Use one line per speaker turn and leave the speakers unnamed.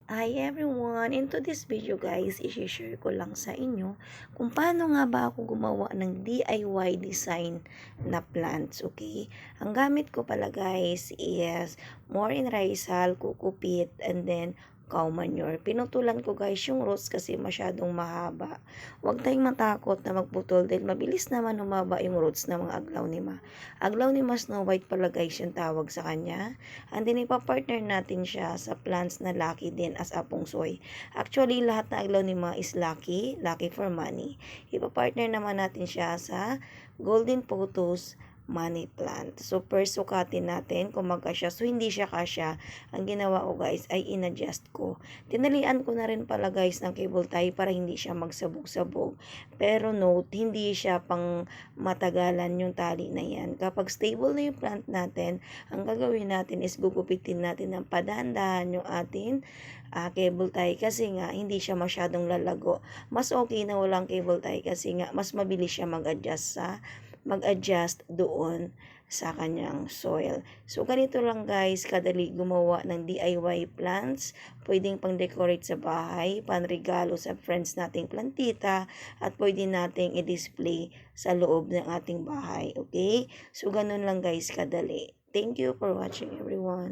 Hi everyone! Into this video guys, i-share ko lang sa inyo kung paano nga ba ako gumawa ng DIY design na plants, okay? Ang gamit ko pala guys is more in risal, kukupit, and then cow manure. Pinutulan ko guys yung roots kasi masyadong mahaba. Huwag tayong matakot na magputol dahil mabilis naman humaba yung roots ng mga aglaonema. Aglaonema Snow White pala guys yung tawag sa kanya. And then ipapartner natin siya sa plants na lucky din as apongsoy. Actually, lahat na aglaonema is lucky, lucky for money. Ipapartner naman natin siya sa golden pothos money plant. So, first sukatin natin kung magkasya. So, hindi siya kasya. Ang ginawa ko guys ay inadjust ko. Tinalian ko na rin pala guys ng cable tie para hindi siya magsabog-sabog. Pero note, hindi siya pang matagalan yung tali na yan. Kapag stable na yung plant natin, ang gagawin natin is gugupitin natin ng padahan-dahan yung atin cable tie kasi nga hindi siya masyadong lalago. Mas okay na walang cable tie kasi nga mas mabilis siya mag-adjust doon sa kanyang soil. So, ganito lang guys, kadali gumawa ng DIY plants. Pwedeng pang-decorate sa bahay, panregalo sa friends nating plantita, at pwede nating i-display sa loob ng ating bahay. Okay? So, ganun lang guys, kadali. Thank you for watching everyone.